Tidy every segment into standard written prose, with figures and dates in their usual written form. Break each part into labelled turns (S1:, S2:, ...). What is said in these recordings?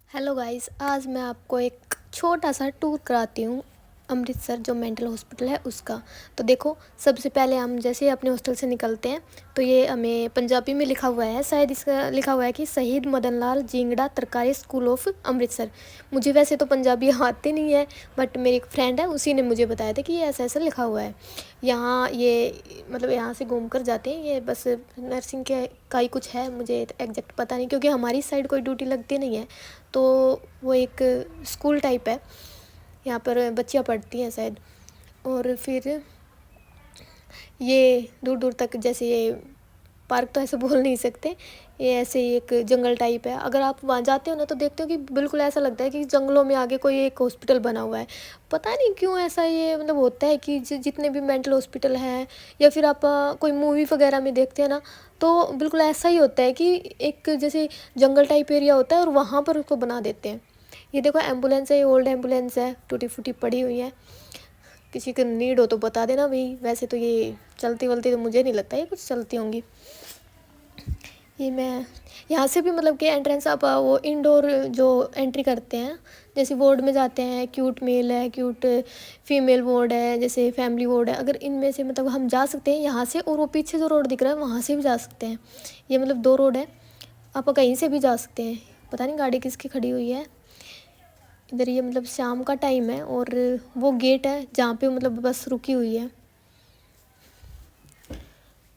S1: Hello guys, आज मैं आपको एक छोटा सा टूर कराती हूँ अमृतसर जो मेंटल हॉस्पिटल है उसका। तो देखो, सबसे पहले हम जैसे ही अपने हॉस्टल से निकलते हैं तो ये हमें पंजाबी में लिखा हुआ है, शायद इसका लिखा हुआ है कि शहीद मदन लाल जिंगड़ा तरकारी स्कूल ऑफ अमृतसर। मुझे वैसे तो पंजाबी आती नहीं है, बट मेरी एक फ्रेंड है, उसी ने मुझे बताया था कि ये ऐसा ऐसा लिखा हुआ है। यहाँ ये मतलब यहाँ से घूम कर जाते हैं, ये बस नर्सिंग के का ही कुछ है, मुझे एग्जैक्ट पता नहीं क्योंकि हमारी साइड कोई ड्यूटी लगती नहीं है। तो वो एक स्कूल टाइप है, यहाँ पर बच्चियाँ पढ़ती हैं शायद। और फिर ये दूर दूर तक, जैसे ये पार्क तो ऐसे बोल नहीं सकते, ये ऐसे ही एक जंगल टाइप है। अगर आप वहाँ जाते हो ना तो देखते हो कि बिल्कुल ऐसा लगता है कि जंगलों में आगे कोई एक हॉस्पिटल बना हुआ है। पता नहीं क्यों ऐसा ये मतलब होता है कि जितने भी मेंटल हॉस्पिटल हैं या फिर आप कोई मूवी वगैरह में देखते हैं ना, तो बिल्कुल ऐसा ही होता है कि एक जैसे जंगल टाइप एरिया होता है और वहाँ पर उसको बना देते हैं। ये देखो एम्बुलेंस है, ये ओल्ड एम्बुलेंस है, टूटी फूटी पड़ी हुई है। किसी को नीड हो तो बता देना भाई। वैसे तो ये चलती वलती तो मुझे नहीं लगता ये कुछ चलती होंगी। ये मैं यहाँ से भी मतलब कि एंट्रेंस आप वो इंडोर जो एंट्री करते हैं, जैसे वार्ड में जाते हैं, क्यूट मेल है, क्यूट फीमेल वार्ड है, जैसे फैमिली वार्ड है, अगर इनमें से मतलब हम जा सकते हैं यहाँ से। और वो पीछे जो रोड दिख रहा है वहाँ से भी जा सकते हैं। ये मतलब 2 रोड है, आप कहीं से भी जा सकते हैं। पता नहीं गाड़ी किसकी खड़ी हुई है इधर। ये मतलब शाम का टाइम है और वो गेट है जहाँ पे मतलब बस रुकी हुई है।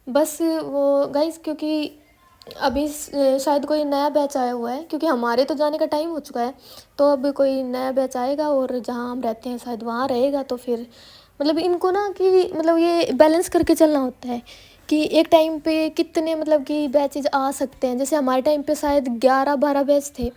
S1: बस वो गाइस, क्योंकि अभी शायद कोई नया बैच आया हुआ है, क्योंकि हमारे तो जाने का टाइम हो चुका है। तो अब कोई नया बैच आएगा और जहाँ हम रहते हैं शायद वहाँ रहेगा। तो फिर मतलब इनको ना कि मतलब ये बैलेंस करके चलना होता है कि एक टाइम पे कितने मतलब कि बैचेज आ सकते हैं। जैसे हमारे टाइम पे शायद 11-12 बैच थे,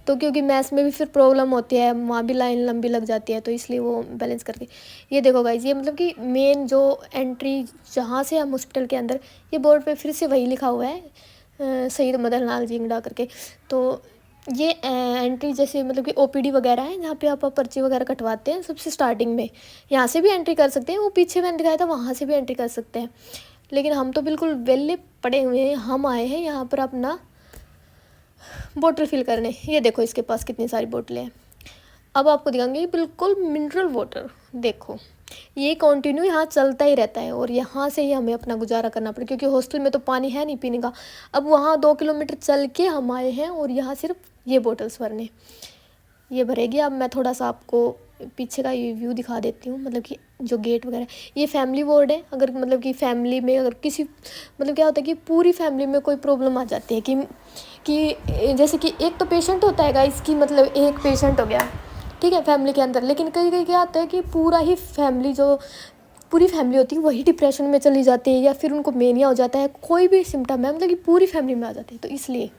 S1: तो क्योंकि मैथ्स में भी फिर प्रॉब्लम होती है, वहाँ भी लाइन लंबी लग जाती है, तो इसलिए वो बैलेंस करके। ये देखो गाइज, ये मतलब कि मेन जो एंट्री जहाँ से हम हॉस्पिटल के अंदर, ये बोर्ड पे फिर से वही लिखा हुआ है शहीद मदन लाल जिंगड़ा करके। तो ये एंट्री जैसे मतलब कि ओपीडी वगैरह है, जहाँ पे आप पर्ची वगैरह कटवाते हैं सबसे स्टार्टिंग में, यहाँ से भी एंट्री कर सकते हैं। वो पीछे मैंने दिखाया था वहाँ से भी एंट्री कर सकते हैं, लेकिन हम तो बिल्कुल वेले पड़े हुए हैं। हम आए हैं यहाँ पर अपना बोतल फिल करने। ये देखो इसके पास कितनी सारी बोतलें हैं। अब आपको दिखाऊंगी ये बिल्कुल मिनरल वाटर। देखो ये कंटिन्यू यहाँ चलता ही रहता है और यहाँ से ही हमें अपना गुजारा करना पड़ेगा, क्योंकि हॉस्टल में तो पानी है नहीं पीने का। अब वहाँ 2 किलोमीटर चल के हम आए हैं और यहाँ सिर्फ ये बोतल्स भरने। ये भरेगी। अब मैं थोड़ा सा आपको पीछे का ये व्यू दिखा देती हूँ, मतलब कि जो गेट वगैरह। ये फैमिली वार्ड है। अगर मतलब कि फैमिली में अगर किसी मतलब क्या होता है कि पूरी फैमिली में कोई प्रॉब्लम आ जाती है कि जैसे कि एक तो पेशेंट होता है गाइस, कि मतलब एक पेशेंट हो गया, ठीक है, फैमिली के अंदर। लेकिन कई कई क्या होता है कि पूरा ही फैमिली, जो पूरी फैमिली होती है वही डिप्रेशन में चली जाती है, या फिर उनको मेनिया हो जाता है, कोई भी सिम्टम है मतलब कि पूरी फैमिली में आ जाती है। तो इसलिए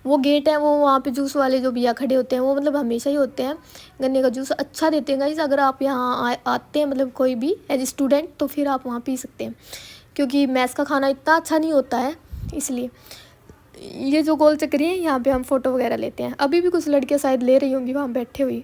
S1: वो गेट है, वो वहाँ पे जूस वाले जो भैया खड़े होते हैं वो मतलब हमेशा ही होते हैं, गन्ने का जूस अच्छा देते हैं गाइस। अगर आप यहाँ आते हैं मतलब कोई भी एज स्टूडेंट, तो फिर आप वहाँ पी सकते हैं, क्योंकि मैस का खाना इतना अच्छा नहीं होता है। इसलिए ये जो गोल चक्री है, यहाँ पे हम फ़ोटो वगैरह लेते हैं। अभी भी कुछ लड़कियाँ शायद ले रही होंगी वहाँ बैठे हुई,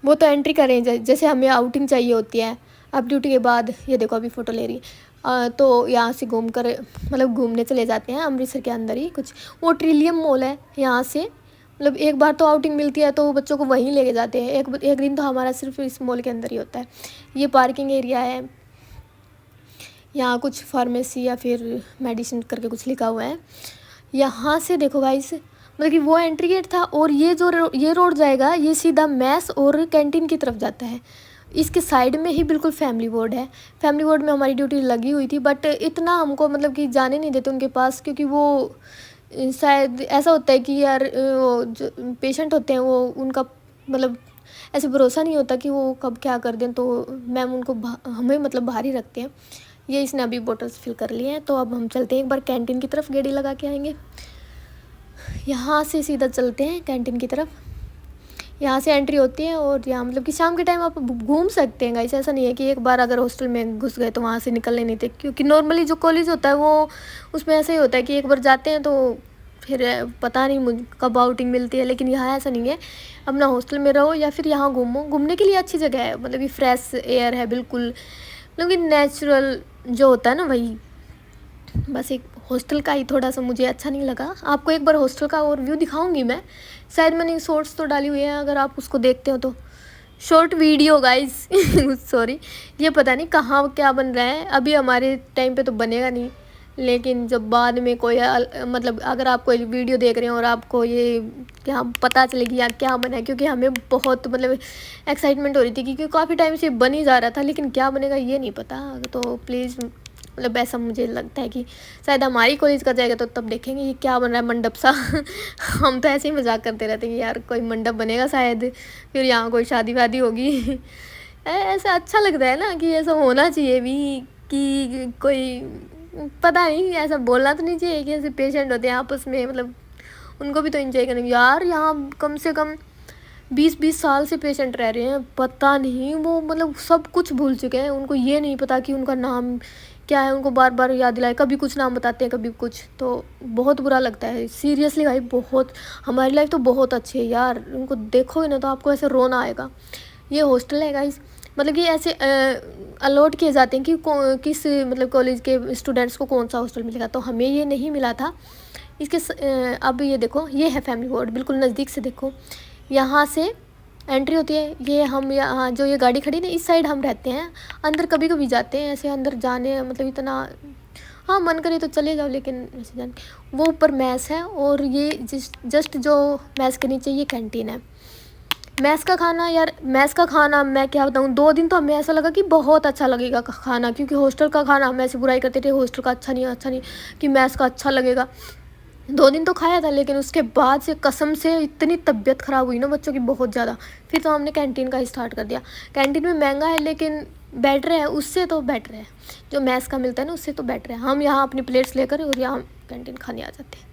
S1: वो तो एंट्री करें जैसे हमें आउटिंग चाहिए होती है अब ड्यूटी के बाद। ये देखो अभी फ़ोटो ले रही है। तो यहाँ से घूम कर मतलब घूमने चले जाते हैं अमृतसर के अंदर ही कुछ। वो ट्रिलियम मॉल है, यहाँ से मतलब एक बार तो आउटिंग मिलती है तो बच्चों को वहीं लेके जाते हैं। एक दिन तो हमारा सिर्फ इस मॉल के अंदर ही होता है। ये पार्किंग एरिया है, यहाँ कुछ फार्मेसी या फिर मेडिसिन करके कुछ लिखा हुआ है। यहाँ से देखो गाइस, मतलब कि वो एंट्री गेट था और ये जो ये रोड जाएगा ये सीधा मैस और कैंटीन की तरफ जाता है। इसके साइड में ही बिल्कुल फैमिली वार्ड है। फैमिली वार्ड में हमारी ड्यूटी लगी हुई थी, बट इतना हमको मतलब कि जाने नहीं देते उनके पास, क्योंकि वो शायद ऐसा होता है कि यार वो जो पेशेंट होते हैं वो उनका मतलब ऐसे भरोसा नहीं होता कि वो कब क्या कर दें। तो मैम उनको हमें मतलब बाहर ही रखते हैं। ये इसने अभी बोतल्स फिल कर लिए हैं, तो अब हम चलते हैं एक बार कैंटीन की तरफ, गेड़ी लगा के आएंगे। यहाँ से सीधा चलते हैं कैंटीन की तरफ। यहाँ से एंट्री होती है और यहाँ मतलब कि शाम के टाइम आप घूम सकते हैं गाइस। ऐसा नहीं है कि एक बार अगर हॉस्टल में घुस गए तो वहाँ से निकलने नहीं थे, क्योंकि नॉर्मली जो कॉलेज होता है वो उसमें ऐसा ही होता है कि एक बार जाते हैं तो फिर पता नहीं मुझे कब आउटिंग मिलती है। लेकिन यहाँ ऐसा नहीं है, अपना हॉस्टल में रहो या फिर यहाँ घूमो। घूमने के लिए अच्छी जगह है, मतलब कि फ्रेश एयर है बिल्कुल, मतलब कि नेचुरल जो होता है ना वही। बस एक हॉस्टल का ही थोड़ा सा मुझे अच्छा नहीं लगा। आपको एक बार हॉस्टल का और व्यू दिखाऊंगी मैं, शायद मैंने शॉर्ट्स तो डाली हुई है, अगर आप उसको देखते हो तो। Short video guys sorry. ये पता नहीं कहाँ क्या बन रहा है, अभी हमारे टाइम पे तो बनेगा नहीं, लेकिन जब बाद में कोई मतलब अगर आप कोई वीडियो देख रहे हैं और आपको ये क्या पता चलेगी या क्या बना है, क्योंकि हमें बहुत मतलब एक्साइटमेंट हो रही थी क्योंकि काफ़ी टाइम से बन ही जा रहा था, लेकिन क्या बनेगा ये नहीं पता। तो प्लीज़ मतलब ऐसा मुझे लगता है कि शायद हमारी कॉलेज का जाएगा तो तब देखेंगे ये क्या बन रहा है मंडप सा हम तो ऐसे ही मजाक करते रहते हैं कि यार कोई मंडप बनेगा शायद, फिर यहाँ कोई शादी वादी होगी ऐसा अच्छा लगता है ना कि ऐसा होना चाहिए भी, कि कोई पता नहीं ऐसा बोलना तो नहीं चाहिए कि ऐसे पेशेंट होते हैं आपस में, मतलब उनको भी तो एंजॉय करेंगे यार। यहाँ कम से कम 20-20 साल से पेशेंट रह रहे हैं, पता नहीं वो मतलब सब कुछ भूल चुके हैं, उनको ये नहीं पता कि उनका नाम क्या है, उनको बार बार याद दिलाए, कभी कुछ नाम बताते हैं कभी कुछ, तो बहुत बुरा लगता है सीरियसली भाई। बहुत हमारी लाइफ तो बहुत अच्छी है यार, उनको देखोगे ना तो आपको ऐसे रोना आएगा। ये हॉस्टल है गाइस, मतलब कि ऐसे अलॉट किए जाते हैं कि किस मतलब कॉलेज के स्टूडेंट्स को कौन सा हॉस्टल मिलेगा, तो हमें ये नहीं मिला था। इसके अब ये देखो, ये है फैमिली वार्ड, बिल्कुल नज़दीक से देखो, यहाँ से एंट्री होती है। ये हम यहाँ जो ये गाड़ी खड़ी ना इस साइड हम रहते हैं, अंदर कभी कभी जाते हैं, ऐसे अंदर जाने मतलब इतना हाँ मन करे तो चले जाओ, लेकिन ऐसे जान वो ऊपर मैस है, और ये जस्ट जो मैस के नीचे ये कैंटीन है। मैस का खाना यार, मैस का खाना मैं क्या बताऊँ, 2 दिन तो हमें ऐसा लगा कि बहुत अच्छा लगेगा खाना, क्योंकि हॉस्टल का खाना हम ऐसे बुराई करते थे, हॉस्टल का अच्छा नहीं कि मैस का अच्छा लगेगा। 2 दिन तो खाया था, लेकिन उसके बाद से कसम से इतनी तबीयत ख़राब हुई ना बच्चों की बहुत ज़्यादा, फिर तो हमने कैंटीन का ही स्टार्ट कर दिया। कैंटीन में महंगा है लेकिन बेटर है, उससे तो बेटर है जो मैस का मिलता है ना, उससे तो बेटर है। हम यहाँ अपनी प्लेट्स लेकर और यहाँ कैंटीन खाने आ जाते हैं।